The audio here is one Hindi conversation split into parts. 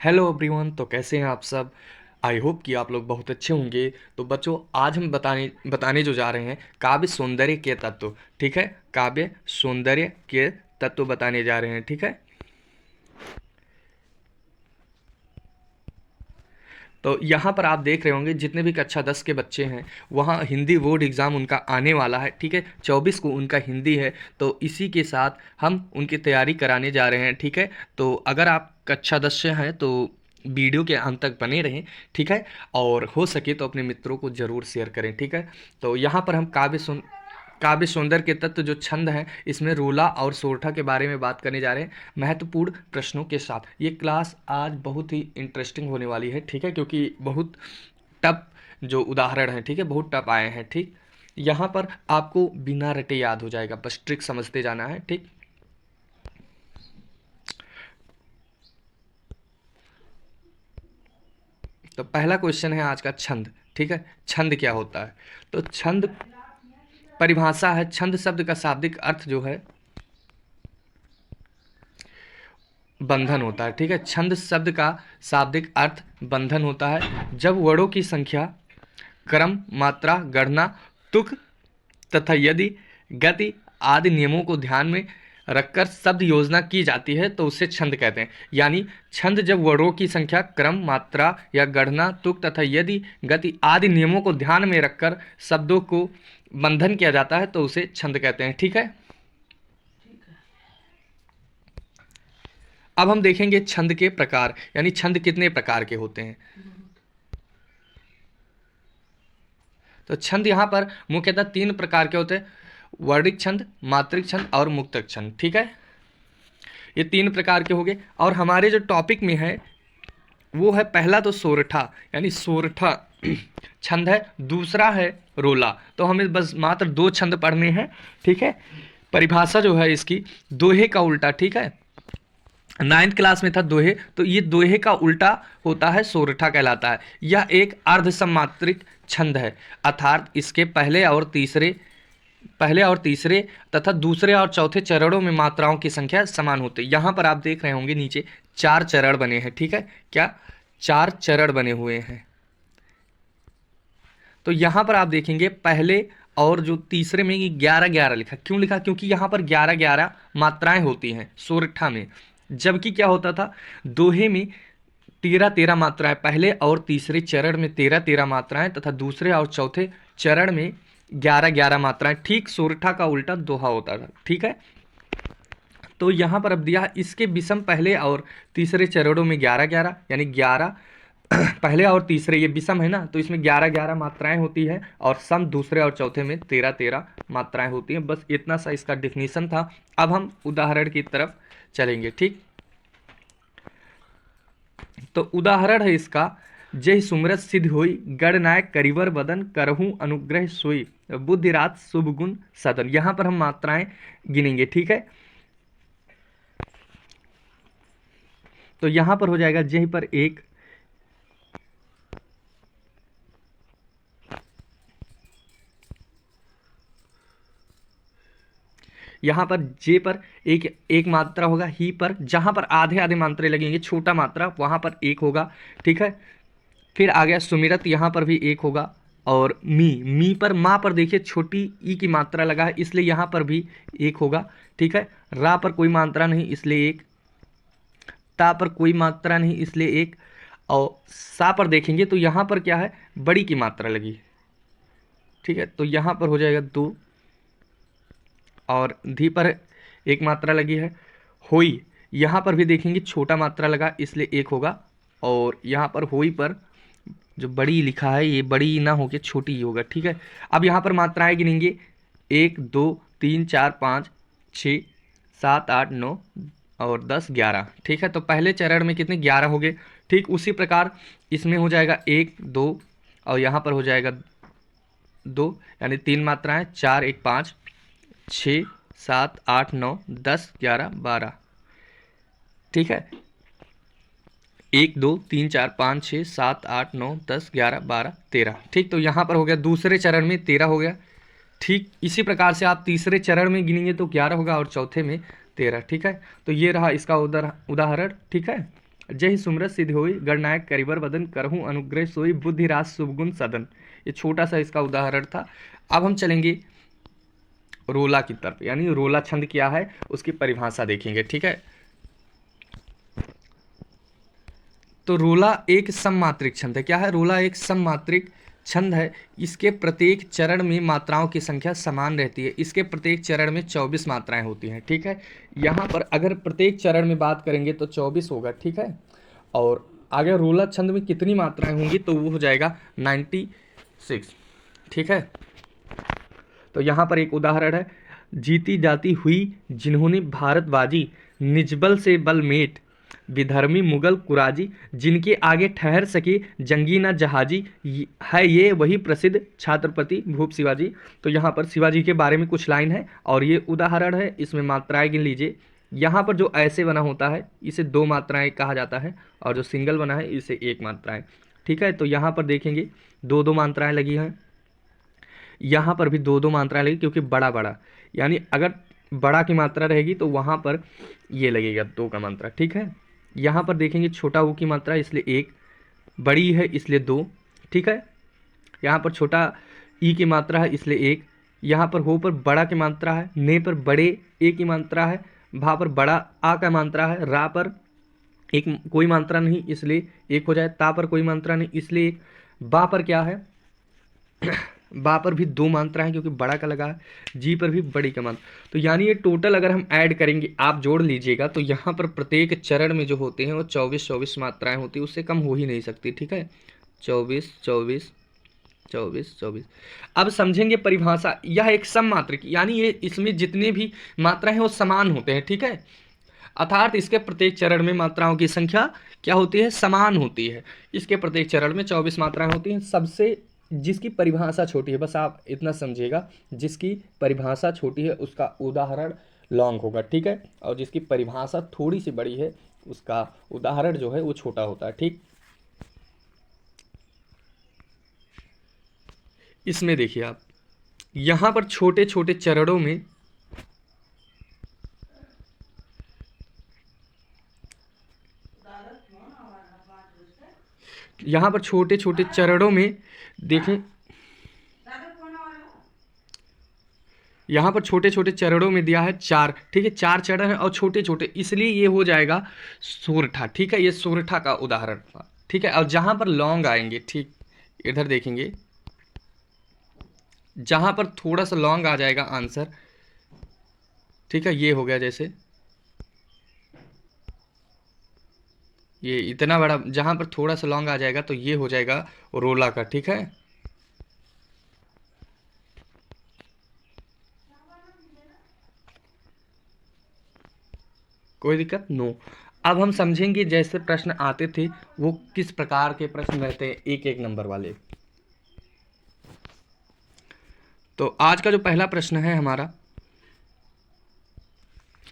Hello everyone. तो कैसे हैं आप सब। आई होप कि आप लोग बहुत अच्छे होंगे। तो बच्चों, आज हम बताने बताने जो जा रहे हैं काव्य सौंदर्य के तत्व। ठीक है, काव्य सौंदर्य के तत्व बताने जा रहे हैं। ठीक है, तो यहाँ पर आप देख रहे होंगे जितने भी कक्षा 10 के बच्चे हैं, वहाँ हिंदी बोर्ड एग्ज़ाम उनका आने वाला है। ठीक है, 24 को उनका हिंदी है। तो इसी के साथ हम उनकी तैयारी कराने जा रहे हैं। ठीक है, तो अगर आप कक्षा 10 से हैं तो वीडियो के अंत तक बने रहें। ठीक है, और हो सके तो अपने मित्रों को ज़रूर शेयर करें। ठीक है, तो यहाँ पर हम काव्य सौंदर्य के तत्व जो छंद हैं, इसमें रोला और सोरठा के बारे में बात करने जा रहे हैं महत्वपूर्ण प्रश्नों के साथ। ये क्लास आज बहुत ही इंटरेस्टिंग होने वाली है। ठीक है, क्योंकि बहुत टफ जो उदाहरण हैं, ठीक है, बहुत टफ आए हैं। ठीक, यहाँ पर आपको बिना रटे याद हो जाएगा, बस ट्रिक समझते जाना है। ठीक, तो पहला क्वेश्चन है आज का छंद। ठीक है, छंद क्या होता है। तो छंद परिभाषा है, छंद शब्द का शाब्दिक अर्थ जो है बंधन होता है। ठीक है, छंद शब्द का शाब्दिक अर्थ बंधन होता है जब वर्णों की संख्या, क्रम, मात्रा, गणना, तुक तथा यदि गति आदि नियमों को ध्यान में रखकर शब्द योजना की जाती है तो उसे छंद कहते हैं। यानी छंद जब वर्णों की संख्या, क्रम, मात्रा या गणना, तुक तथा यदि गति आदि नियमों को ध्यान में रखकर शब्दों को बंधन किया जाता है तो उसे छंद कहते हैं। ठीक है, अब हम देखेंगे छंद के प्रकार, यानी छंद कितने प्रकार के होते हैं। तो छंद यहाँ पर मुख्यतः 3 प्रकार के होते हैं: वर्णिक छंद, मात्रिक छंद और मुक्तक छंद। ठीक है, ये 3 प्रकार के हो गए। और हमारे जो टॉपिक में है वो है, पहला तो सोरठा, यानी सोरठा छंद है। दूसरा है रोला। तो हमें बस मात्र 2 छंद पढ़ने हैं। ठीक है, परिभाषा जो है इसकी, दोहे का उल्टा। ठीक है, 9th क्लास में था दोहे, तो ये दोहे का उल्टा होता है, सोरठा कहलाता है। यह एक अर्धसमात्रिक छंद है, अर्थात इसके पहले और तीसरे तथा दूसरे और चौथे चरणों में मात्राओं की संख्या समान होती है। यहाँ पर आप देख रहे होंगे नीचे 4 चरण बने हैं। ठीक है, क्या 4 चरण बने हुए हैं। तो यहाँ पर आप देखेंगे पहले और जो तीसरे में 11-11 लिखा। क्यों लिखा? क्योंकि यहाँ पर 11-11 मात्राएं होती हैं सोरठा में, जबकि क्या होता था दोहे में 13-13 मात्राएं, पहले और तीसरे चरण में 13-13 मात्राएं तथा दूसरे और चौथे चरण में 11-11 मात्राएं। ठीक सोरठा का उल्टा दोहा होता था। ठीक है, तो यहाँ पर अब दिया इसके विषम पहले और तीसरे चरणों में 11-11, यानी 11 पहले और तीसरे, ये विषम है ना, तो इसमें 11-11 मात्राएं होती है, और सम दूसरे और चौथे में 13-13 मात्राएं होती हैं। बस इतना सा इसका डिफिनीशन था। अब हम उदाहरण की तरफ चलेंगे। ठीक, तो उदाहरण है इसका, जय सुमरत सिद्ध होई, गणनायक करिवर बदन, करहूँ अनुग्रह सोई, बुद्धि रात शुभ गुण सदन। यहाँ पर हम मात्राएं गिनेंगे। ठीक है, तो यहाँ पर हो जाएगा जय पर 1, यहाँ पर जे पर एक एक मात्रा होगा, ही पर जहाँ पर आधे आधे मात्रे लगेंगे, छोटा मात्रा वहाँ पर 1 होगा। ठीक है, फिर आ गया सुमिरत, यहाँ पर भी 1 होगा। और मी पर, माँ पर देखिए छोटी ई की मात्रा लगा है, इसलिए यहाँ पर भी 1 होगा। ठीक है, रा पर कोई मात्रा नहीं इसलिए 1, ता पर कोई मात्रा नहीं इसलिए 1, और सा पर देखेंगे तो यहाँ पर क्या है, बड़ी की मात्रा लगी। ठीक है, तो यहाँ पर हो जाएगा 2, और धी पर 1 मात्रा लगी है। होई, यहाँ पर भी देखेंगे छोटा मात्रा लगा इसलिए 1 होगा, और यहाँ पर होई पर जो बड़ी लिखा है ये बड़ी ना होके छोटी ही होगा। ठीक है, अब यहाँ पर मात्राएं गिनेंगे, 1 2 3 4 5 6 7 8 9 और 10 11। ठीक है, तो पहले चरण में कितने, 11 हो गए। ठीक उसी प्रकार इसमें हो जाएगा 1 2, और यहाँ पर हो जाएगा 2, यानी 3 मात्राएं, 4 1 5 6 7 8 9 10 11 12। ठीक है, 1 2 3 4 5 6 7 8 9 10 11 12 13। ठीक, तो यहाँ पर हो गया, दूसरे चरण में 13 हो गया। ठीक इसी प्रकार से आप तीसरे चरण में गिनेंगे तो 11 होगा, और चौथे में 13। ठीक है, तो ये रहा इसका उदाहरण। ठीक है, जय सुमरत सिद्धि होई, गणनायक करिबर बदन, करहूँ अनुग्रह सोई, बुद्धि रास शुभगुण सदन। ये छोटा सा इसका उदाहरण था। अब हम चलेंगे रोला की तरफ, यानी रोला छंद क्या है उसकी परिभाषा देखेंगे, ठीक है। तो रोला एक सममात्रिक छंद है। क्या है रोला? एक सममात्रिक छंद है। इसके प्रत्येक चरण में मात्राओं की संख्या समान रहती है। इसके प्रत्येक चरण में 24 मात्राएं होती हैं, ठीक है। यहाँ पर अगर प्रत्येक चरण में बात करेंगे तो 24 होगा, ठीक है। और अगर रोला छंद में कितनी मात्राएं होंगी तो वो हो जाएगा 96, ठीक है। तो यहाँ पर एक उदाहरण है, जीती जाती हुई जिन्होंने भारत बाजी, निजबल से बलमेट, विधर्मी मुगल कुराजी, जिनके आगे ठहर सके जंगी न जहाजी, है ये वही प्रसिद्ध छत्रपति भूप शिवाजी। तो यहाँ पर शिवाजी के बारे में कुछ लाइन है और ये उदाहरण है, इसमें मात्राएं गिन लीजिए। यहाँ पर जो ऐसे बना होता है इसे 2 मात्राएं कहा जाता है और जो सिंगल बना है इसे 1 मात्राएं, ठीक है। तो यहाँ पर देखेंगे 2-2 मात्राएं लगी हैं, यहाँ पर भी 2-2 मात्राएं लगी, क्योंकि बड़ा बड़ा, यानी अगर बड़ा की मात्रा रहेगी तो वहाँ पर ये लगेगा 2 का मात्रा, ठीक है। यहाँ पर देखेंगे छोटा ऊ की मात्रा इसलिए 1, बड़ी है इसलिए 2, ठीक है। यहाँ पर छोटा ई की मात्रा है इसलिए 1, यहाँ पर हो पर बड़ा की मात्रा है, ने पर बड़े ए की मात्रा है, भा पर बड़ा आ का मात्रा है, रा पर एक कोई मात्रा नहीं इसलिए 1 हो जाए, ता पर कोई मात्रा नहीं इसलिए 1, बा पर क्या है बा पर भी 2 मात्रा है क्योंकि बड़ा का लगा है, जी पर भी बड़ी का मात्रा। तो यानी ये टोटल अगर हम ऐड करेंगे, आप जोड़ लीजिएगा, तो यहाँ पर प्रत्येक चरण में जो होते हैं वो 24-24 मात्राएं होती है, उससे कम हो ही नहीं सकती, ठीक है। 24-24-24-24। अब समझेंगे परिभाषा। यह एक सममात्रिक, यानी ये इसमें जितने भी मात्रा हैं वो समान होते हैं, ठीक है। अर्थात इसके प्रत्येक चरण में मात्राओं की संख्या क्या होती है? समान होती है। इसके प्रत्येक चरण में 24 मात्राएं होती हैं। सबसे जिसकी परिभाषा छोटी है, बस आप इतना समझिएगा, जिसकी परिभाषा छोटी है उसका उदाहरण लॉन्ग होगा, ठीक है। और जिसकी परिभाषा थोड़ी सी बड़ी है उसका उदाहरण जो है वो छोटा होता है, ठीक। इसमें देखिए आप, यहाँ पर छोटे छोटे चरणों में छोटे छोटे चरणों में देखें, यहाँ पर छोटे छोटे चरणों में दिया है 4, ठीक है। 4 चरण है और छोटे छोटे, इसलिए ये हो जाएगा सोरठा, ठीक है। ये सोरठा का उदाहरण था, ठीक है। और जहाँ पर लॉन्ग आएंगे, ठीक, इधर देखेंगे, जहाँ पर थोड़ा सा लॉन्ग आ जाएगा आंसर, ठीक है। ये हो गया, जैसे ये इतना बड़ा, जहाँ पर थोड़ा सा लॉन्ग आ जाएगा तो ये हो जाएगा रोला का, ठीक है। कोई दिक्कत नो। अब हम समझेंगे जैसे प्रश्न आते थे वो किस प्रकार के प्रश्न रहते हैं, 1-1 नंबर वाले। तो आज का जो पहला प्रश्न है हमारा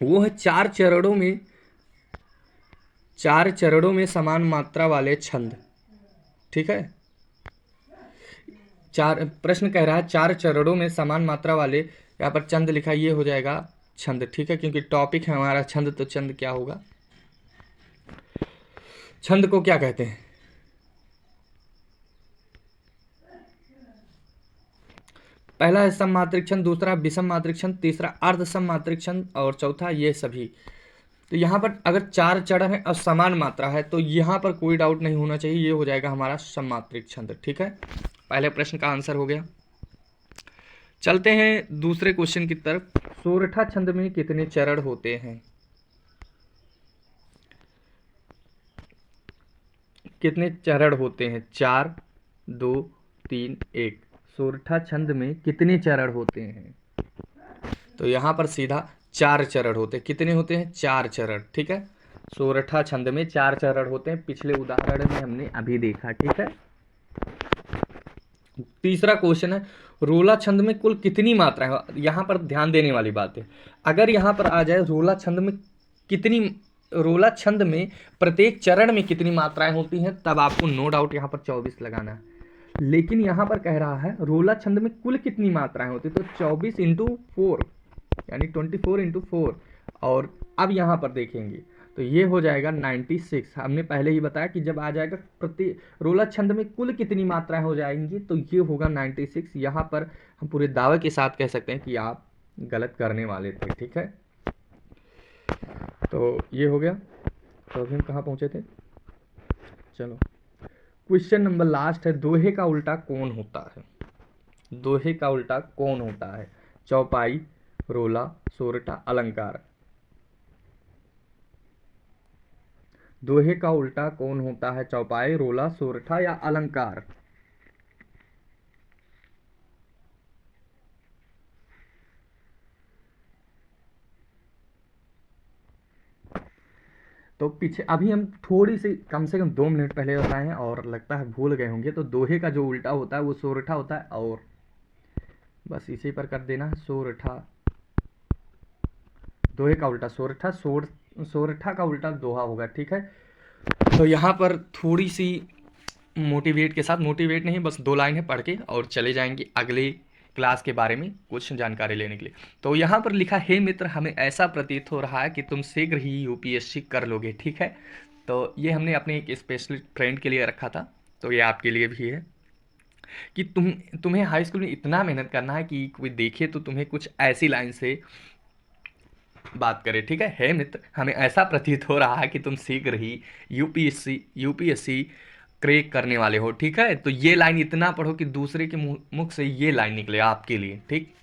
वो है 4 चरणों में समान मात्रा वाले छंद, ठीक है। प्रश्न कह रहा है 4 चरणों में समान मात्रा वाले, यहाँ पर छंद लिखा, ये हो जाएगा छंद, ठीक है। क्योंकि टॉपिक है हमारा छंद, तो छंद क्या होगा? छंद को क्या कहते हैं? पहला है सममात्रिक छंद, दूसरा विषम मात्रिक छंद, तीसरा अर्ध सममात्रिक छंद और चौथा ये सभी। तो यहाँ पर अगर 4 चरण है और समान मात्रा है तो यहाँ पर कोई डाउट नहीं होना चाहिए, ये हो जाएगा हमारा सममात्रिक छंद, ठीक है। पहले प्रश्न का आंसर हो गया। चलते हैं दूसरे क्वेश्चन की तरफ। सोरठा छंद में कितने चरण होते हैं? कितने चरण होते हैं? 4, 2, 3, 1। सोरठा छंद में कितने चरण होते हैं? तो यहाँ पर सीधा 4 चरण होते हैं। कितने होते हैं? 4 चरण, ठीक है। सोरठा छंद में 4 चरण होते हैं, पिछले उदाहरण में हमने अभी देखा, ठीक है। तीसरा क्वेश्चन है, रोला छंद में कुल कितनी मात्राएं हैं? यहाँ पर ध्यान देने वाली बात है, अगर यहाँ पर आ जाए रोला छंद में प्रत्येक चरण में कितनी मात्राएं होती हैं, तब आपको नो डाउट यहाँ पर 24 लगाना है। लेकिन यहाँ पर कह रहा है रोला छंद में कुल कितनी मात्राएं होती, तो 24 × 4 यानी 24 × 4। और अब यहाँ पर देखेंगे तो ये हो जाएगा 96। हमने पहले ही बताया कि जब आ जाएगा प्रति रोलर छंद में कुल कितनी मात्राएं हो जाएंगी, तो ये होगा 96। यहाँ पर हम पूरे दावे के साथ कह सकते हैं कि आप गलत करने वाले थे, ठीक है। तो ये हो गया। तो अभी हम कहाँ पहुँचे थे, चलो क्वेश्चन नंबर लास्ट है, दोहे का उल्टा कौन होता है। दोहे का उल्टा कौन होता है? चौपाई, रोला, सोरठा, अलंकार। दोहे का उल्टा कौन होता है? चौपाई, रोला, सोरठा या अलंकार। तो पीछे अभी हम थोड़ी सी कम से कम 2 मिनट पहले बताए हैं और लगता है भूल गए होंगे। तो दोहे का जो उल्टा होता है वो सोरठा होता है, और बस इसी पर कर देना है सोरठा। दोहे का उल्टा सोरठा, सोरठा का उल्टा दोहा होगा, ठीक है। तो यहाँ पर थोड़ी सी मोटिवेट के साथ, मोटिवेट नहीं बस 2 लाइन है पढ़ के और चले जाएंगे अगले क्लास के बारे में कुछ जानकारी लेने के लिए। तो यहाँ पर लिखा, हे मित्र, हमें ऐसा प्रतीत हो रहा है कि तुम शीघ्र ही यूपीएससी कर लोगे, ठीक है। तो ये हमने अपने एक स्पेशल फ्रेंड के लिए रखा था, तो ये आपके लिए भी है कि तुम्हें हाई स्कूल में इतना मेहनत करना है कि कोई देखे तो तुम्हें कुछ ऐसी लाइन से बात करें, ठीक है। हे मित्र, हमें ऐसा प्रतीत हो रहा है कि तुम शीघ्र ही यूपीएससी क्रैक करने वाले हो, ठीक है। तो ये लाइन इतना पढ़ो कि दूसरे के मुख से ये लाइन निकले आपके लिए, ठीक।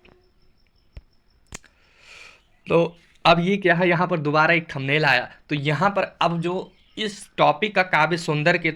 तो अब ये क्या है, यहाँ पर दोबारा एक थंबनेल आया। तो यहाँ पर अब जो इस टॉपिक का काव्य सुंदर के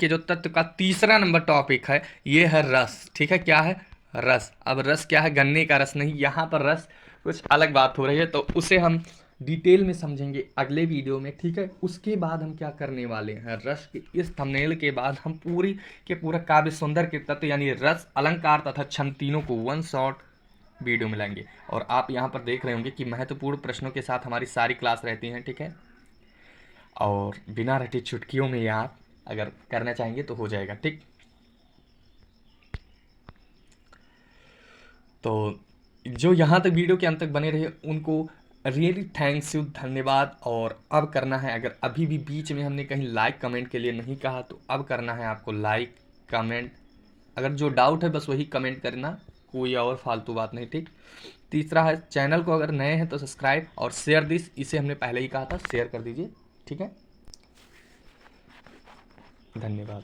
जो तत्व का तीसरा नंबर टॉपिक है, ये है रस, ठीक है। क्या है? रस। अब रस क्या है? गन्ने का रस नहीं, यहाँ पर रस कुछ अलग बात हो रही है, तो उसे हम डिटेल में समझेंगे अगले वीडियो में, ठीक है। उसके बाद हम क्या करने वाले हैं, रस के इस थंबनेल के बाद हम पूरी के पूरा काव्य सुंदर के तत्व यानी रस, अलंकार तथा छंद तीनों को वन शॉट वीडियो में लाएंगे। और आप यहाँ पर देख रहे होंगे कि महत्वपूर्ण प्रश्नों के साथ हमारी सारी क्लास रहती हैं, ठीक है। और बिना रटी चुटकियों में आप अगर करना चाहेंगे तो हो जाएगा, ठीक। तो जो यहाँ तक वीडियो के अंत तक बने रहे उनको रियली थैंक्स यू, धन्यवाद। और अब करना है, अगर अभी भी बीच में हमने कहीं लाइक कमेंट के लिए नहीं कहा तो अब करना है आपको लाइक कमेंट। अगर जो डाउट है बस वही कमेंट करना, कोई और फालतू बात नहीं, ठीक। तीसरा है, चैनल को अगर नए हैं तो सब्सक्राइब और शेयर दिस, इसे हमने पहले ही कहा था, शेयर कर दीजिए, ठीक है। धन्यवाद।